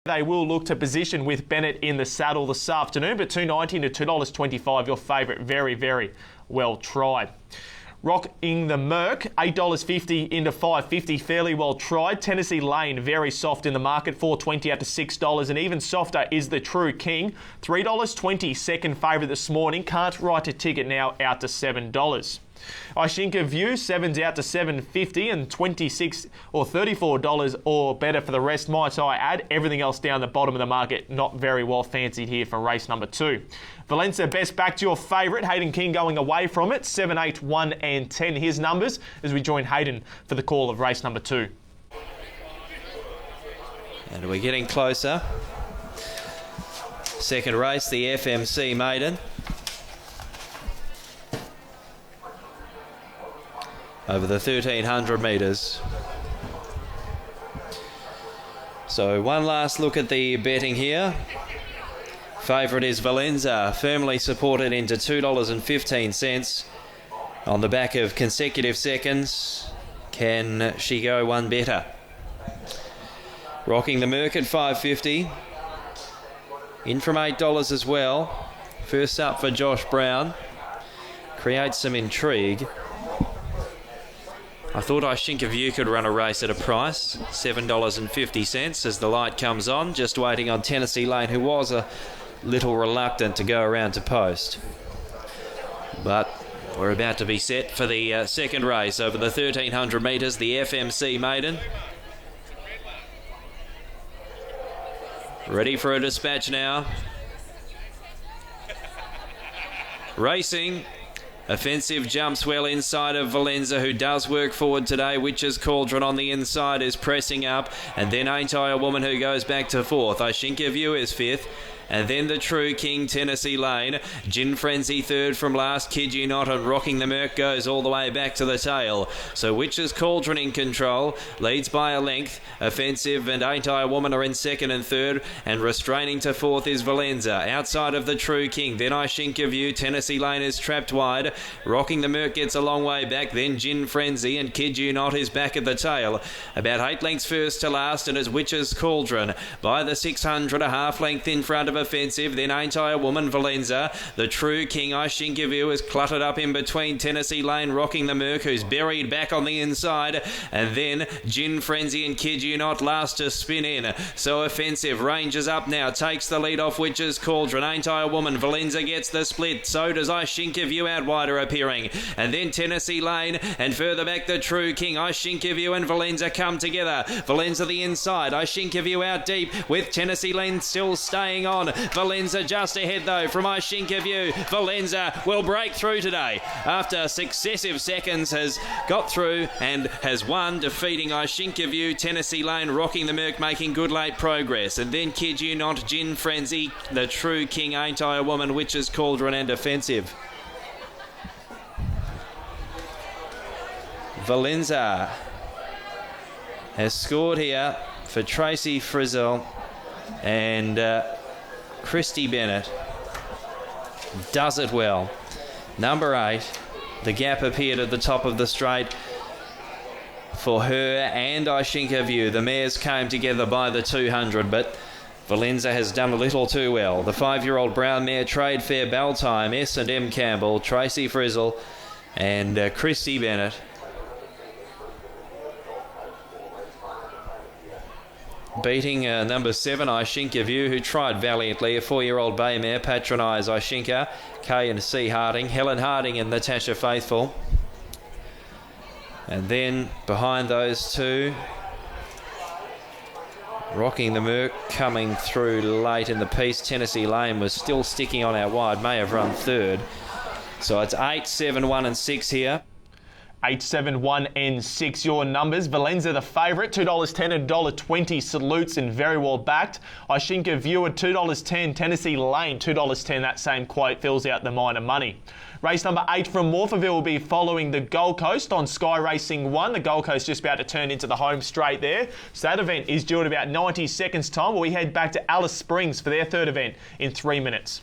They will look to position with Bennett in the saddle this afternoon, but $2.90 to $2.25, your favourite. Very, very well tried. Rocking the Merc, $8.50 into $5.50, fairly well tried. Tennessee Lane, very soft in the market, $4.20 out to $6, and even softer is the True King, $3.20, second favourite this morning. Can't write a ticket now, out to $7. Ishinka View, 7's out to $7.50 and $26 or $34 or better for the rest. Might I add, everything else down the bottom of the market, not very well fancied here for race number 2. Valencia best back to your favourite. Hayden King going away from it, 7, 8, 1 and 10. His numbers as we join Hayden for the call of race number 2. And we're getting closer. Second race, the FMC Maiden. Over the 1,300 metres. So one last look at the betting here. Favourite is Valenza, firmly supported into $2.15 on the back of consecutive seconds. Can she go one better? Rocking the Merc at $5.50. In from $8 as well. First up for Josh Brown. Creates some intrigue. I thought Ishinka View could run a race at a price, $7.50 as the light comes on, just waiting on Tennessee Lane, who was a little reluctant to go around to post. But we're about to be set for the second race over the 1,300 metres, the FMC Maiden. Ready for a dispatch now. Racing. Offensive jumps well inside of Valenza, who does work forward today. Witch's Cauldron on the inside is pressing up. And then Ain't I a Woman, who goes back to fourth. Ishinka View is fifth. And then the True King, Tennessee Lane. Gin Frenzy third from last, Kid You Not, and Rocking the Merc goes all the way back to the tail. So Witch's Cauldron in control, leads by a length. Offensive and Ain't I a Woman are in second and third, and restraining to fourth is Valenza. Outside of the True King, then Ishinka View, Tennessee Lane is trapped wide. Rocking the Merc gets a long way back, then Gin Frenzy, and Kid You Not is back at the tail. About 8 lengths first to last, and it's Witch's Cauldron by the 600, a half length in front of Offensive, then Ain't I a Woman, Valenza. The True King, Ishinka View, is cluttered up in between Tennessee Lane, Rocking the Merc, who's buried back on the inside, and then Gin Frenzy and Kid You Not last to spin in. So Offensive ranges up now, takes the lead off Witch's Cauldron. Ain't I a Woman, Valenza gets the split, so does Ishinka View out wider appearing, and then Tennessee Lane, and further back the True King. Ishinka View and Valenza come together. Valenza the inside, Ishinka View out deep with Tennessee Lane still staying on. Valenza just ahead though from Ishinka View. Valenza will break through today after successive seconds, has got through and has won, defeating Ishinka View, Tennessee Lane, Rocking the Merc making good late progress, and then Kid You Not, Gin Frenzy, the True King, Ain't I a Woman, Witch's Cauldron and Offensive. Valenza has scored here for Tracy Frizzell, and Christy Bennett does it well. Number 8, the gap appeared at the top of the straight for her and Ishinka View. The mares came together by the 200, but Valenza has done a little too well. The 5-year-old brown mare, Trade Fair Bell Time, S&M Campbell, Tracy Frizzell and Christy Bennett. Beating number 7, Ishinka View, who tried valiantly. A 4-year-old bay mare, Patronise Ishinka, K and C Harding, Helen Harding and Natasha Faithful. And then behind those two, Rocking the Merc coming through late in the piece. Tennessee Lane was still sticking on out wide, may have run third. So it's 8, 7, 1 and 6 here. 8, 7, 1 and 6 your numbers. Valenza the favourite, $2.10 and $1.20 salutes and very well backed. Ishinka View at $2.10. Tennessee Lane $2.10. That same quote fills out the minor money. Race number 8 from Morphettville will be following the Gold Coast on Sky Racing 1. The Gold Coast just about to turn into the home straight there. So that event is due at about 90 seconds time. We head back to Alice Springs for their third event in 3 minutes.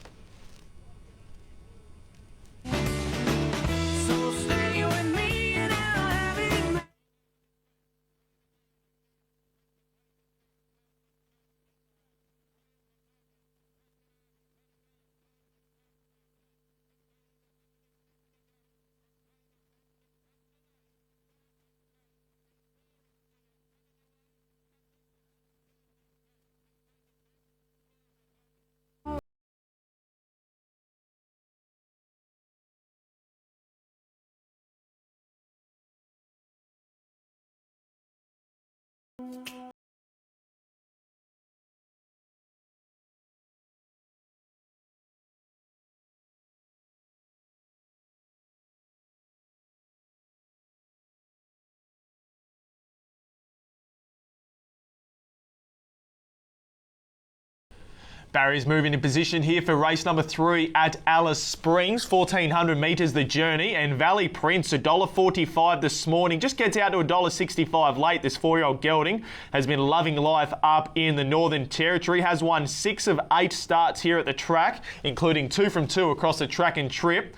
Barry's moving in position here for race number 3 at Alice Springs. 1,400 metres the journey, and Valley Prince $1.45 this morning. Just gets out to $1.65 late. This 4-year-old gelding has been loving life up in the Northern Territory. Has won 6 of 8 starts here at the track, including 2 from 2 across the track and trip.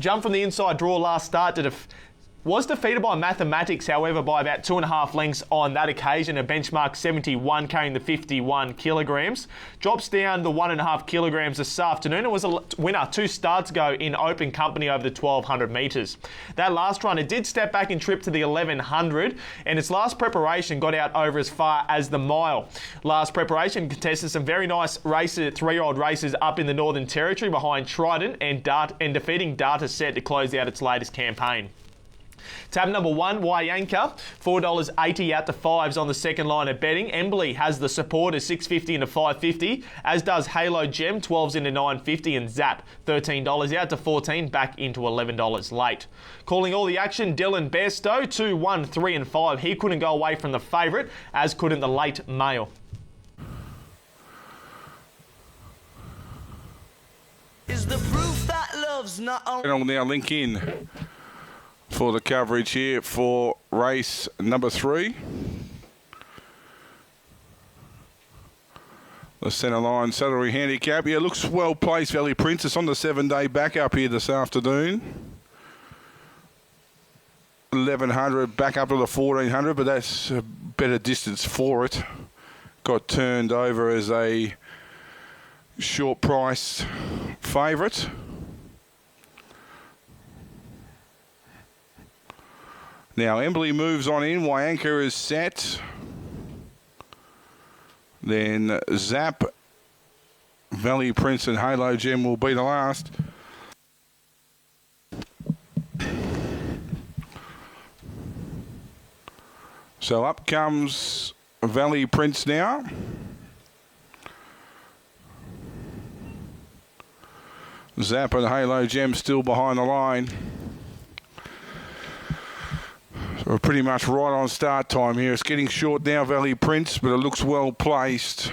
Jumped from the inside draw last start to was defeated by Mathematics, however, by about 2.5 lengths on that occasion. A benchmark 71 carrying the 51 kilograms. Drops down the 1.5 kilograms this afternoon. It was a winner 2 starts ago in open company over the 1,200 metres. That last run, it did step back and trip to the 1,100, and its last preparation got out over as far as the mile. Last preparation contested some very nice races, 3-year-old races up in the Northern Territory behind Trident and defeating Data Set to close out its latest campaign. Tab number 1, Wyanka, $4.80 out to 5s on the second line of betting. Embley has the support at $6.50 into $5.50, as does Halo Gem, 12s into $9.50, and Zap, $13 out to 14, back into $11 late. Calling all the action, Dylan Bairstow, 2, 1, 3 and 5. He couldn't go away from the favourite, as couldn't the late Mail. Is the proof that love's not on. I'll now link in for the coverage here for race number 3. The centre line salary handicap. Yeah, looks well placed. Valley Princess on the 7-day back up here this afternoon. 1,100 back up to the 1,400, but that's a better distance for it. Got turned over as a short price favourite. Now, Embley moves on in. Wyanka is set. Then Zap, Valley Prince and Halo Gem will be the last. So up comes Valley Prince now. Zap and Halo Gem still behind the line. We're pretty much right on start time here. It's getting short now, Valley Prince, but it looks well placed.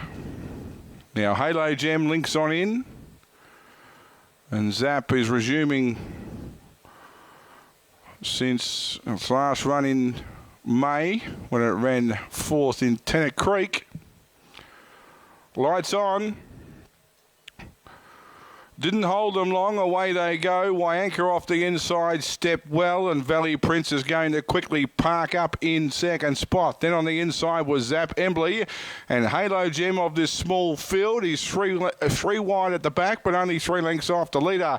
Now, Halo Gem links on in. And Zap is resuming since its last run in May, when it ran 4th in Tennant Creek. Lights on. Didn't hold them long, away they go. Wyanka off the inside, stepped well, and Valley Prince is going to quickly park up in second spot. Then on the inside was Zap Embley, and Halo Gem of this small field. He's three wide at the back, but only 3 lengths off the leader.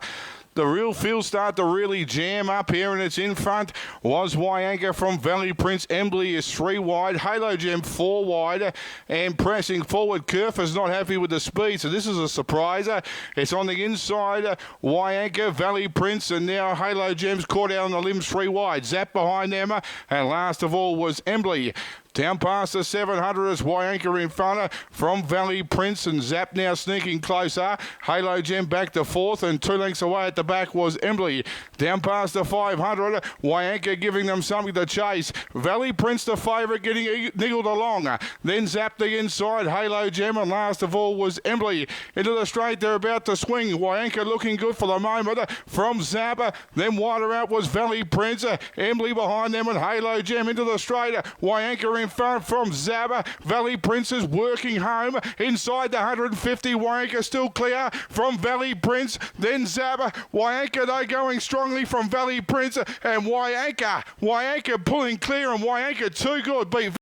The real field start to really jam up here, and it's in front was Wyanka from Valley Prince. Embley is 3 wide, Halo Gem 4 wide, and pressing forward. Kerf is not happy with the speed, so this is a surprise. It's on the inside, Wyanka, Valley Prince, and now Halo Gem's caught out on the limbs 3 wide. Zap behind them, and last of all was Embley. Down past the 700 is Wyanka in front from Valley Prince, and Zap now sneaking closer. Halo Gem back to 4th, and 2 lengths away at the back was Embley. Down past the 500, Wyanka giving them something to chase. Valley Prince the favourite, getting niggled along. Then Zap the inside, Halo Gem, and last of all was Embley. Into the straight, they're about to swing. Wyanka looking good for the moment from Zap. Then wider out was Valley Prince. Embley behind them, and Halo Gem into the straight. Wyanka in front from Zaba. Valley Prince is working home inside the 150. Wyanka still clear from Valley Prince. Then Zaba. Wyanka though going strongly from Valley Prince, and Wyanka pulling clear, and Wyanka too good. Beat